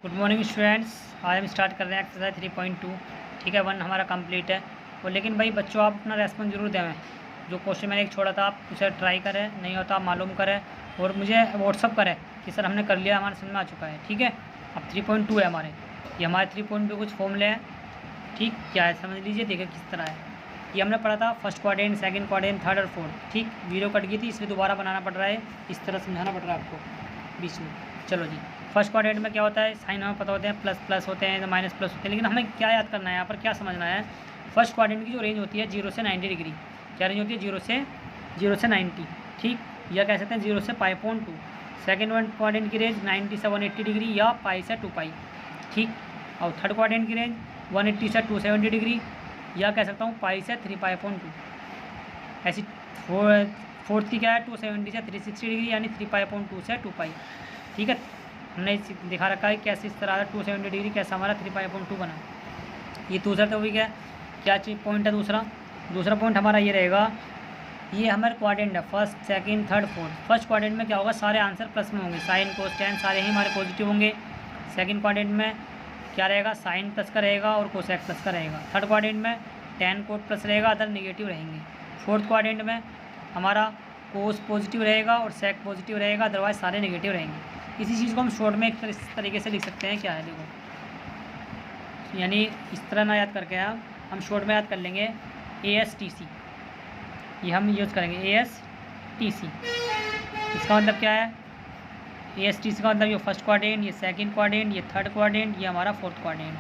Good morning students. आज हम start कर रहे हैं एक्सरसाइज 3.2। ठीक है, 1 हमारा कंप्लीट है। और लेकिन भाई बच्चों, आप अपना रेस्पॉन्स जरूर दें। जो क्वेश्चन मैंने एक छोड़ा था आप उसे ट्राई करें, नहीं होता आप मालूम करें और मुझे व्हाट्सअप करें कि सर हमने कर लिया, हमारे समझ में आ चुका है। ठीक है, अब 3.2 है हमारे, ये हमारे 3.2 कुछ फॉर्मूले हैं। ठीक, क्या है समझ लीजिए, देखिए किस तरह है। ये हमने पढ़ा था first quadrant, second quadrant, third और फोर्थ। ठीक, वीडियो कट गई थी इसलिए दोबारा बनाना पड़ रहा है, इस तरह समझाना पड़ रहा है आपको बीच में। चलो जी, फर्स्ट क्वाड्रेंट में क्या होता है, साइन हमें पता होते हैं, प्लस प्लस होते हैं, माइनस प्लस होते हैं। लेकिन हमें क्या याद करना है यहाँ पर, क्या समझना है। फर्स्ट क्वाड्रेंट की जो रेंज होती है 0 से 90 डिग्री, क्या रेंज होती है 0 से 90। ठीक, या कह सकते हैं 0 से π/2। सेकेंड क्वाड्रेंट की रेंज 90 से 180 डिग्री या पाई से 2π। ठीक, और थर्ड क्वाड्रेंट की रेंज 180 से 270 डिग्री या कह सकता हूँ पाई से 3π/2। ऐसी फोर्थ की क्या है 270 से 360 डिग्री यानी 3π/2 से 2π। ठीक है, हमने दिखा रखा है कैसे इस तरह 270 डिग्री कैसा हमारा 3π/2 बना। ये दूसरा तो भी क्या चीज़ पॉइंट है। दूसरा पॉइंट हमारा ये रहेगा, ये हमारे क्वाड्रेंट है first second third fourth. First quadrant में क्या होगा, सारे आंसर प्लस में होंगे, साइन कोस टेन सारे ही हमारे पॉजिटिव होंगे। सेकंड क्वाड्रेंट में क्या रहेगा, साइन प्लस का रहेगा और कोसेक प्लस का रहेगा। थर्ड क्वाड्रेंट में टेन कोट प्लस रहेगा, अदर नेगेटिव रहेंगे। फोर्थ क्वाड्रेंट में हमारा कोस पॉजिटिव रहेगा और सेक पॉजिटिव रहेगा, अदरवाइज सारे नेगेटिव रहेंगे। इसी चीज़ को हम शॉर्ट में इस तरीके से लिख सकते हैं, क्या है देखो, यानी इस तरह ना याद करके हम शॉर्ट में याद कर लेंगे ASTC, ये हम यूज़ करेंगे ASTC। इसका मतलब क्या है, ASTC का मतलब ये फर्स्ट क्वाड्रेंट, ये सेकंड क्वाड्रेंट, ये थर्ड क्वाड्रेंट, ये हमारा फोर्थ क्वाड्रेंट।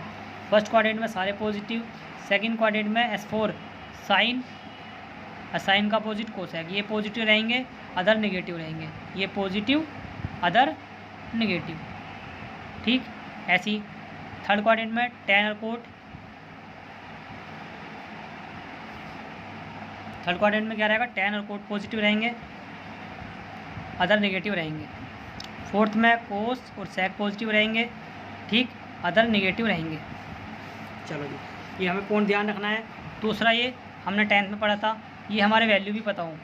फर्स्ट क्वाड्रेंट में सारे पॉजिटिव, सेकंड क्वाड्रेंट में S4 साइन, साइन का अपोजिट कोसेक, ये पॉजिटिव रहेंगे अदर नेगेटिव रहेंगे, ये पॉजिटिव अदर नेगेटिव। ठीक, ऐसी थर्ड क्वाड्रेंट में टेन और कोट, थर्ड क्वाड्रेंट में क्या रहेगा, टेन और कोट पॉजिटिव रहेंगे अदर नेगेटिव रहेंगे। फोर्थ में कोस और सेक पॉजिटिव रहेंगे, ठीक, अदर नेगेटिव रहेंगे। चलो जी, ये हमें पॉइंट ध्यान रखना है। दूसरा, ये हमने 10th में पढ़ा था, ये हमारे वैल्यू भी पता हो।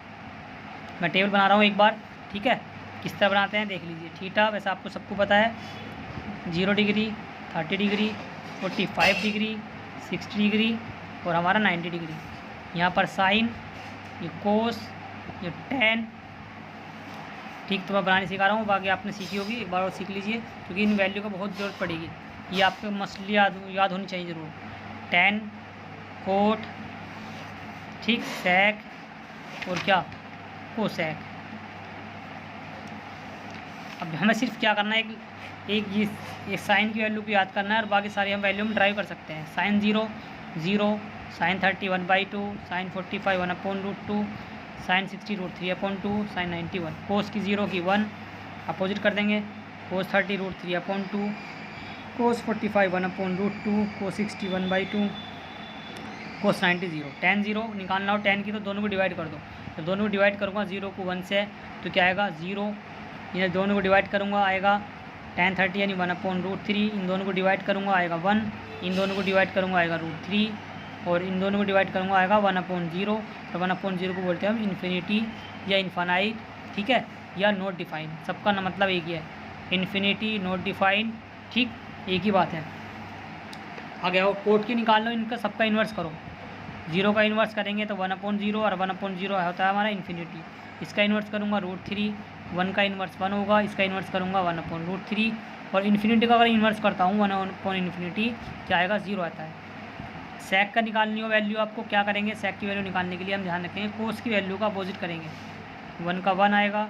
मैं टेबल बना रहा हूँ एक बार, ठीक है, किस तरह बनाते हैं देख लीजिए। थीटा वैसे आपको सबको पता है, 0 डिग्री, 30 डिग्री, 45 डिग्री, 60 डिग्री और हमारा 90 डिग्री। यहाँ पर साइन, ये कोस, ये टेन। ठीक, तो मैं बनाने सिखा रहा हूँ, बाकी आपने सीखी होगी, एक बार और सीख लीजिए क्योंकि इन वैल्यू का बहुत ज़रूरत पड़ेगी। ये आपको मसली याद होनी चाहिए ज़रूर। टेन कोट, ठीक, सेक और क्या कोसेक। अब हमें सिर्फ क्या करना है, एक साइन की वैल्यू को याद करना है और बाकी सारी हम वैल्यू में ड्राइव कर सकते हैं। Sine 0 0, sine 30 1/2, sine 45 1/√2, sine 60 √3/2, sine 91। Cos की 0 की 1 अपोजिट कर देंगे, कोस 30 √3/2, कोस 45 1/√2, कोस 60 1/2, कोस 90 0। टेन 0 निकालना हो, टेन की तो दोनों को डिवाइड कर दो। जब दोनों को डिवाइड करूँगा 0 को 1 से तो क्या आएगा 0, ये दोनों को डिवाइड करूँगा आएगा tan 30 यानी 1/√3। इन दोनों को डिवाइड करूँगा आएगा 1, इन दोनों को डिवाइड करूँगा आएगा √3 और इन दोनों को डिवाइड करूँगा आएगा 1/0। तो 1/0 को बोलते हैं हम इन्फिनिटी या इन्फानाइट, ठीक है, या नॉट डिफाइन। सबका ना मतलब एक ही है, इन्फिनिटी नॉट डिफाइन। ठीक, एक ही बात है। आगे आओ, कोट की निकाल लो, इनका सबका इन्वर्स करो। 0 का इन्वर्स करेंगे तो 1/0 और 1/0 होता है हमारा इन्फिनिटी। इसका इन्वर्स करूँगा √3, 1 का इन्वर्स 1 होगा, इसका इन्वर्स करूँगा 1/√3 और इन्फिनिटी का अगर इन्वर्स करता हूँ 1/∞ क्या आएगा 0 आता है। सेक का निकालनी हो वैल्यू आपको, क्या करेंगे, सेक की वैल्यू निकालने के लिए हम ध्यान रखेंगे कोस की वैल्यू का अपोजिट करेंगे। 1 का 1 आएगा,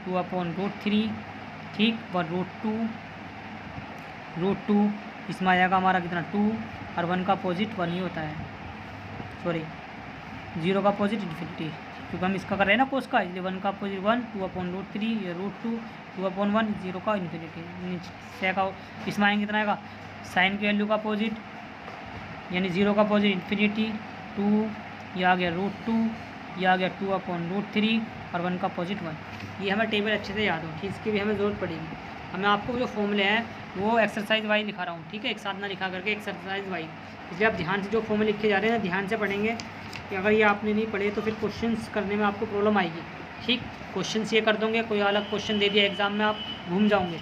2/√3, ठीक, और √2 इसमें आएगा हमारा कितना 2 और 1 का अपोजिट 1 ही होता है, सॉरी 0 का अपोजिट इन्फिनिटी, क्योंकि हम इसका कर रहे हैं ना कोस का, इसलिए 1 का अपोजिट 1, 2/√3, ये √2, 2/1, 0 का इन्फिनिटी। सेक इसमें आएंगे कितना आएगा, साइन की वैल्यू का अपोजिट यानी 0 का अपोजिट इन्फिनिटी 2, ये आ गया √2, ये आ गया 2/√3 और 1 का अपोजिट 1। ये हमें टेबल अच्छे से याद हो, ठीक, इसकी भी हमें ज़रूरत पड़ेगी। हमें आपको जो फॉर्मूले हैं वो एक्सरसाइज वाइज लिखा रहा हूँ, ठीक है, एक साथ ना लिखा करके एक्सरसाइज वाइज। इसलिए आप ध्यान से जो फॉर्मूले लिखे जा रहे हैं ध्यान से पढ़ेंगे, कि अगर ये आपने नहीं पढ़े तो फिर क्वेश्चंस करने में आपको प्रॉब्लम आएगी। ठीक, क्वेश्चंस ये कर दोगे, कोई अलग क्वेश्चन दे दिया एग्ज़ाम में आप घूम जाओगे,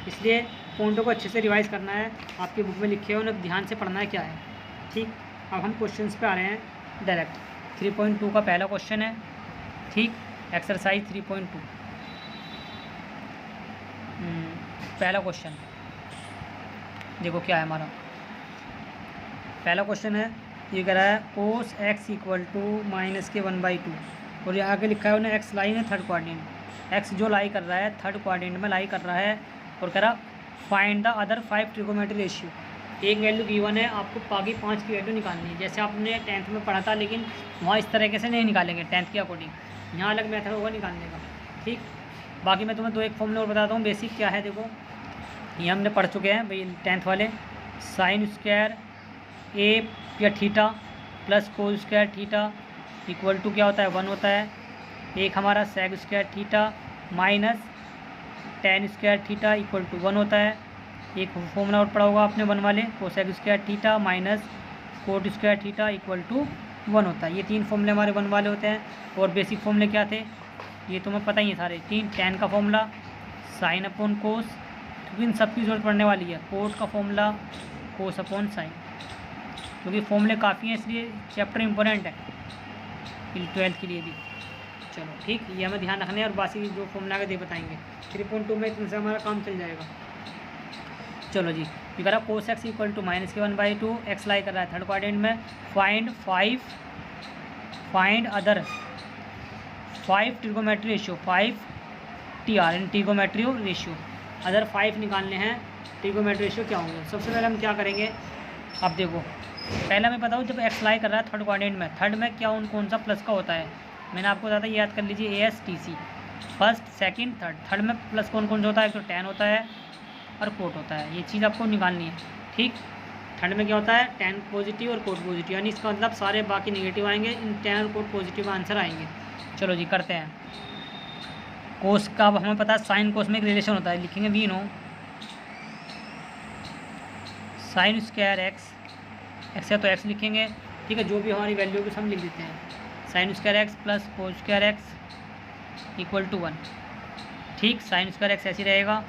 इसलिए पॉइंटों को अच्छे से रिवाइज करना है, आपकी बुक में लिखे हुए उन्हें ध्यान से पढ़ना है क्या है। ठीक, अब हम क्वेश्चंस पे आ रहे हैं डायरेक्ट। 3.2 का पहला क्वेश्चन है। ठीक, एक्सरसाइज 3.2 पहला क्वेश्चन देखो क्या है हमारा। पहला क्वेश्चन है, ये कह रहा है कोस x इक्वल टू माइनस के 1/2 और ये आगे लिखा है उन्हें x लाई है थर्ड क्वाड्रेंट। x जो लाई कर रहा है थर्ड क्वाड्रेंट में लाई कर रहा है और कह रहा find the other 5 trigonometry ratio. एक वैल्यू गिवन है, आपको बाकी 5 की वैल्यू निकालनी है, जैसे आपने 10th में पढ़ा था, लेकिन वहाँ इस तरीके से नहीं निकालेंगे 10th के अकॉर्डिंग, यहाँ अलग मेथड होगा निकालने का। ठीक, बाकी मैं तुम्हें 2-1 फॉर्मूले और बताता हूँ बेसिक क्या है। देखो ये हमने पढ़ चुके हैं भाई 10th वाले, साइन स्क्वायर ए या theta plus cos square theta equal to क्या होता है 1 होता है। एक हमारा sec square theta minus tan square theta equal to 1 होता है। एक फॉर्मूला और पढ़ा होगा आपने 1 वाले, cosec square theta minus cot square theta equal to 1 होता है। ये 3 फॉर्मूले हमारे 1 वाले होते हैं। और बेसिक फॉर्मूले क्या थे ये तुम्हें पता ही है सारे। 3 टेन का फॉर्मूला, साइन अपॉन कोस, क्योंकि इन सब की जरूरत पड़ने वाली है। कोट का फॉर्मूला, कोस अपॉन साइन, क्योंकि फॉर्मूले काफ़ी हैं इसलिए चैप्टर इंपॉर्टेंट है 12th के लिए भी। चलो ठीक, ये हमें ध्यान रखना है और बाकी जो फॉर्मूला आगे दे बताएंगे। 3.2 में इनसे हमारा काम चल जाएगा। चलो जी, ये कह रहा cos X equal to minus के 1/2, एक्स लाई कर रहा है थर्ड क्वाड्रेंट में। Find other 5 trigonometry ratio, 5 TR in trigonometry ratio. Other 5 निकालने हैं, ट्रिगोनोमेट्री रेशियो क्या होंगे। सबसे पहले हम क्या करेंगे, अब देखो पहले मैं बताऊँ, जब एक्स लाई कर रहा है थर्ड क्वाड्रेंट में, थर्ड में क्या कौन सा प्लस का होता है, मैंने आपको बताया था, याद कर लीजिए ASTC, first second third. Third में प्लस कौन सा होता है, तो टेन होता है और कोट होता है। ये चीज़ आपको निकालनी है। ठीक, थर्ड में क्या होता है, टेन पॉजिटिव और कोट पॉजिटिव, यानी इसका मतलब सारे बाकी नेगेटिव आएंगे, इन टेन और कोट पॉजिटिव का आंसर आएंगे। चलो जी करते हैं। कोस का अब हमें पता है साइन कोस में एक रिलेशन होता है, लिखेंगे we know sine square X, X है तो एक्स लिखेंगे। ठीक है, जो भी हमारी वैल्यू को हम लिख देते हैं। Sine square X plus cos square X equal to 1। ठीक, साइन स्क्वायर एक्स ऐसे रहेगा,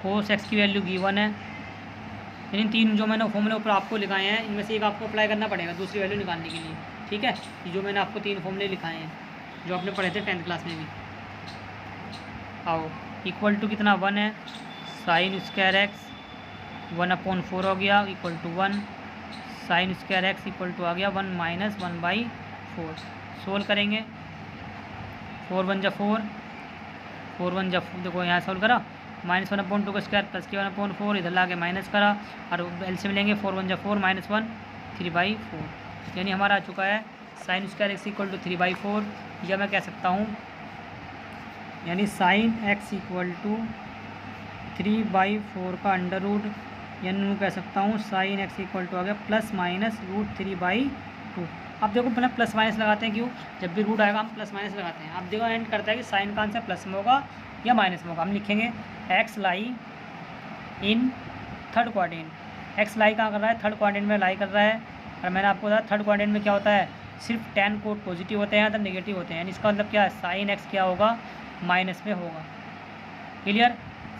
कोस एक्स की वैल्यू गिवन है। इन 3 जो मैंने फॉर्मूले ऊपर आपको लिखाए हैं, इनमें से एक आपको अप्लाई करना पड़ेगा दूसरी वैल्यू निकालने के लिए। ठीक है, ये जो मैंने आपको 3 फॉर्मूले लिखाए हैं जो आपने पढ़े थे 10th क्लास में भी। आओ, इक्वल टू कितना 1 है, साइन स्क्वायर एक्स 1/4 हो गया equal to 1, sine square X equal to आ गया 1 माइनस 1/4। सोल्व करेंगे, 4 1 जा 4, 4 1 जा 4, देखो यहाँ सोल्व करा, -1/2 का स्क्वायर प्लस के 1/4, इधर ला के माइनस करा और एलसीएम लेंगे, 4 1 जा 4 -1 3/4, यानी हमारा आ चुका है sine square X equal to 3/4। या मैं कह सकता हूँ यानी साइन एक्स इक्वल टू 3/4 का अंडर रूट, यानी मैं कह सकता हूँ साइन एक्स इक्वल टू आ गया ±√3/2। अब देखो पहले प्लस माइनस लगाते हैं, क्यों, जब भी रूट आएगा हम प्लस माइनस लगाते हैं। अब देखो एंड करता है कि साइन का आंसर प्लस में होगा या माइनस में होगा। हम लिखेंगे X lie in third quadrant. X lie कहाँ कर रहा है, थर्ड क्वाड्रेंट में लाई कर रहा है। और मैंने आपको बताया थर्ड क्वाड्रेंट में क्या होता है, सिर्फ टेन कोट पॉजिटिव होते हैं, अदर नेगेटिव होते हैं, यानी इसका मतलब क्या है, साइन एक्स क्या होगा, माइनस में होगा। क्लियर,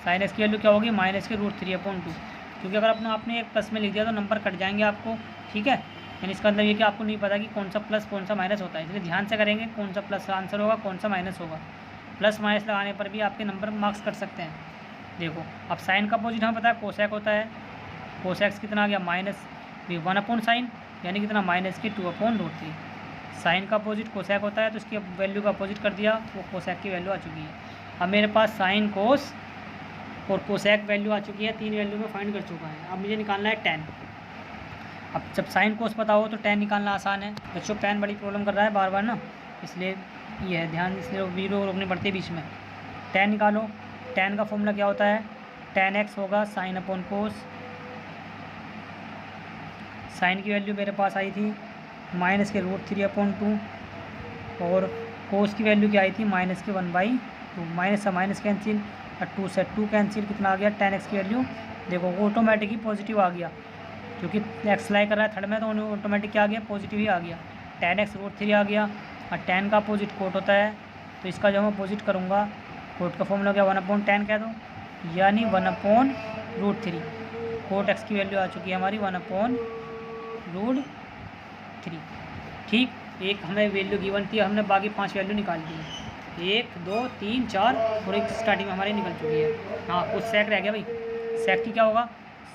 साइन एक्स की वैल्यू क्या होगी, माइनस के √3/2, क्योंकि अगर आपने एक प्लस में लिख दिया तो नंबर कट जाएंगे आपको। ठीक है, यानी इसका मतलब ये कि आपको नहीं पता कि कौन सा प्लस कौन सा माइनस होता है, इसलिए ध्यान से करेंगे कौन सा प्लस आंसर होगा कौन सा माइनस होगा। प्लस माइनस लगाने पर भी आपके नंबर मार्क्स कट सकते हैं। देखो अब साइन का अपोजिट हमें पता है कोसेक होता है, कोसेक्स कितना आ गया -1/sin, यानी कितना माइनस के 2/√3। साइन का अपोजिट कोसेक होता है तो इसकी वैल्यू का अपोजिट कर दिया, वो कोसेक की वैल्यू आ चुकी है। अब मेरे पास साइन कोस और कोसेक वैल्यू आ चुकी है, 3 वैल्यू में फाइंड कर चुका है। अब मुझे निकालना है tan। अब जब साइन कोस पता हो तो tan निकालना आसान है। बच्चों tan बड़ी प्रॉब्लम कर रहा है बार बार ना, इसलिए ये है ध्यान, इसलिए वीडियो रोकने पड़ते हैं बीच में। tan निकालो, tan का फॉर्मूला क्या होता है, tan x होगा साइन अपॉन कोस। साइन की वैल्यू मेरे पास आई थी माइनस के √3/2 और कोस की वैल्यू क्या आई थी माइनस के 1/2। माइनस से माइनस कैंसिल और 2 से 2 कैंसिल, कितना आ गया tan x की वैल्यू, देखो वो ऑटोमेटिक ही पॉजिटिव आ गया, क्योंकि एक्स लाई कर रहा है थर्ड में तो ऑटोमेटिक क्या आ गया, पॉजिटिव ही आ गया। tan x √3 आ गया और tan का अपोजिट कोट होता है, तो इसका जब मैं अपोजिट करूँगा कोट का फॉर्मूला क्या 1/10 कह दो, यानी 1/√3 √3। कोट एक्स की वैल्यू आ चुकी है हमारी 1/√3। ठीक, एक हमें वैल्यू गिवन थी, हमने बाकी 5 वैल्यू निकाल दी, 1 2 3 4 और एक स्टार्टिंग में हमारी निकल चुकी है। हाँ, कुछ सेक रह गया भाई। सेक की क्या होगा,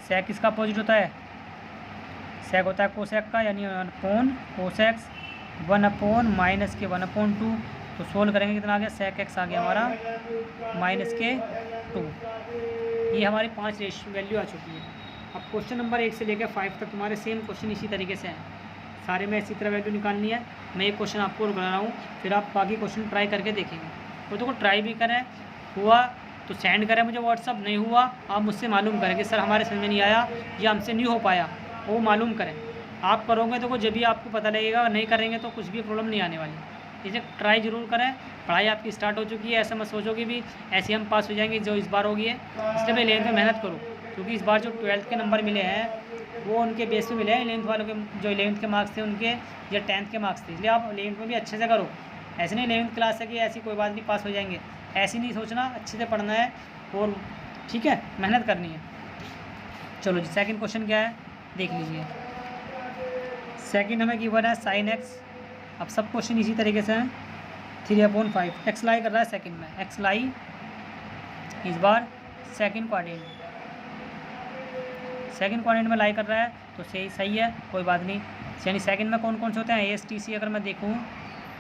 सेक किसका अपोजिट होता है, सेक होता है कोसेक का, यानी 1/cos x 1/-1/2। तो सोल्व करेंगे कितना आ गया, सेक एक्स आ गया हमारा -2। ये हमारी 5 वैल्यू आ चुकी है। अब क्वेश्चन नंबर 1 से लेकर 5 तक तुम्हारे सेम क्वेश्चन इसी तरीके से हैं, सारे में इसी तरह वैल्यू निकालनी है। मैं एक क्वेश्चन आपको बना रहा हूँ, फिर आप बाकी क्वेश्चन ट्राई करके देखेंगे। तो देखो ट्राई भी करें, हुआ तो सेंड करें मुझे व्हाट्सअप, नहीं हुआ आप मुझसे मालूम करें कि सर हमारे समझ में नहीं आया या हमसे नहीं हो पाया, वो मालूम करें। आप करोगे तो जब भी आपको पता लगेगा, नहीं करेंगे तो कुछ भी प्रॉब्लम नहीं आने वाली। इसे ट्राई ज़रूर करें। पढ़ाई आपकी स्टार्ट हो चुकी है, ऐसा मत सोचो कि भी ऐसे हम पास हो जाएंगे जो इस बार होगी है। इसलिए मैं 11th में मेहनत करो, क्योंकि इस बार जो 12th के नंबर मिले हैं वो उनके बेस पे मिले हैं। 11th वालों के जो 11th के मार्क्स थे उनके, या 10th के मार्क्स थे, इसलिए आप 11th में भी अच्छे से करो। ऐसे नहीं 11th क्लास है कि ऐसी कोई बात नहीं पास हो जाएंगे, ऐसी नहीं सोचना, अच्छे से पढ़ना है और ठीक है, मेहनत करनी है। चलो जी, सेकंड क्वेश्चन क्या है देख लीजिए। सेकंड हमें गिवन है sin x। अब सब क्वेश्चन इसी तरीके से हैं। 3/5 x लाई कर रहा है सेकंड में, x लाई इस बार सेकंड क्वाड्रेंट में लाई कर रहा है, तो सही है, कोई बात नहीं। यानी सेकंड में कौन कौन से होते हैं, ASTC अगर मैं देखूँ,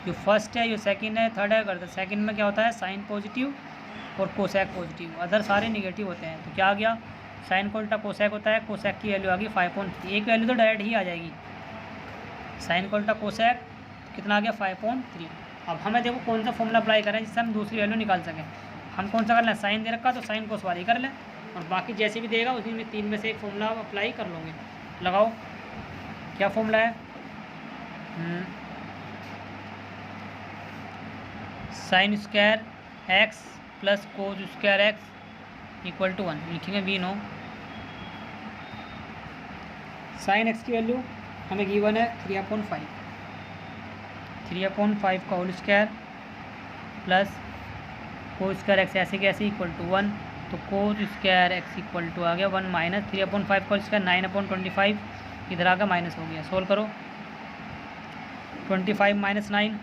जो फर्स्ट है, जो सेकंड है, थर्ड है, अगर सेकंड में क्या होता है, साइन पॉजिटिव और कोसेक पॉजिटिव, अदर सारे निगेटिव होते हैं। तो क्या आ गया, साइन को उल्टा कोसेक होता है, कोसेक की वैल्यू आ गई 5.3। एक वैल्यू तो डायरेक्ट ही आ जाएगी, साइन को उल्टा कोसेक कितना आ गया 5.3। अब हमें देखो कौन सा फॉर्मूला अप्लाई करें जिससे हम दूसरी वैल्यू निकाल सकें। हम कौन सा कर लें, साइन दे रखा तो साइन को सवारी कर लें, और बाकी जैसे भी देगा उसी में 3 में से एक फॉर्मूला अप्लाई कर लोगे। लगाओ, क्या फॉर्मूला है, sine square X plus cos square X equal to 1 लिखेंगे। वी नो साइन एक्स की वैल्यू हमें गिवन है 3/5 का whole square plus cos square X ऐसे कैसे इक्वल टू 1। तो cos square X equal to आ गया 1 माइनस 3/5 का होल स्क्वायर 9/25, इधर आ गया माइनस हो गया। सोल्व करो, 25 - 9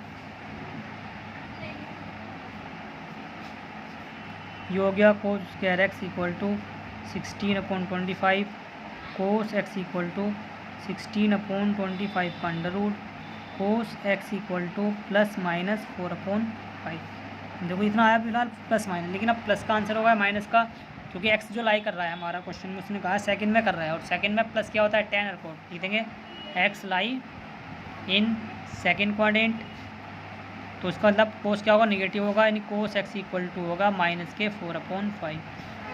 ये हो गया cos square X equal to 16/25, cos X equal to 16/25 का under root, cos X equal to ±4/5। देखो इतना आया फिलहाल प्लस माइनस, लेकिन अब प्लस का आंसर होगा माइनस का, क्योंकि एक्स जो लाई कर रहा है हमारा क्वेश्चन में, उसने कहा सेकंड में कर रहा है, और सेकंड में प्लस क्या होता है, tan रिकॉर्ड लिख देंगे, x lie in second quadrant. तो इसका मतलब कोस क्या होगा, निगेटिव होगा, यानी कोस एक्स इक्वल टू होगा -4/5।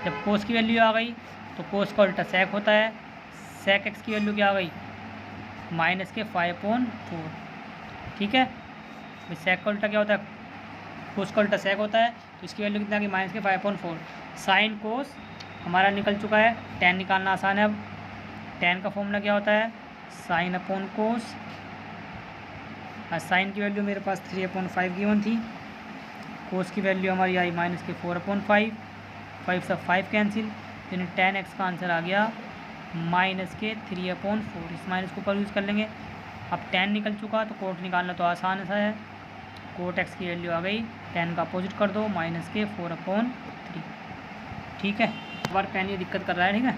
जब कोस की वैल्यू आ गई तो कोस का उल्टा सेक होता है, सेक एक्स की वैल्यू क्या आ गई, -5/4। ठीक है, भाई सेक का उल्टा क्या होता है, कोस का उल्टा सेक होता है, तो इसकी वैल्यू कितना आ गई -5/4। साइन कोस हमारा निकल चुका है, tan निकालना आसान है। अब tan का फॉर्मूला क्या होता है, sin/कोस, और साइन की वैल्यू मेरे पास 3/5 गिवन थी, कोस की वैल्यू हमारी आई -4/5, 5 से 5 कैंसिल, यानी tan x का आंसर आ गया -3/4। इस माइनस को ऊपर यूज़ कर लेंगे। अब tan निकल चुका तो कोट निकालना तो आसान सा है, कोट x की वैल्यू आ गई, tan का अपोजिट कर दो -4/3। ठीक है, एक बार पेन ये दिक्कत कर रहा है, ठीक है,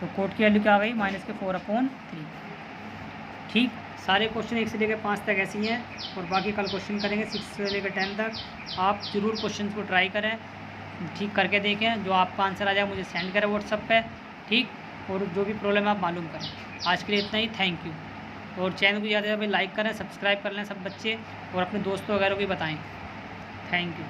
तो कोट की वैल्यू क्या आ गई -4/3। ठीक, सारे क्वेश्चन 1 से लेकर 5 तक ऐसे ही हैं, और बाकी कल क्वेश्चन करेंगे 6 से लेकर 10 तक। आप ज़रूर क्वेश्चन को ट्राई करें, ठीक करके देखें, जो आपका आंसर आ जाए मुझे सेंड करें व्हाट्सएप पे। ठीक, और जो भी प्रॉब्लम है आप मालूम करें। आज के लिए इतना ही, थैंक यू। और चैनल को ज़्यादा से ज़्यादा लाइक करें, सब्सक्राइब कर लें सब बच्चे, और अपने दोस्तों वगैरह को भी बताएँ। Thank you.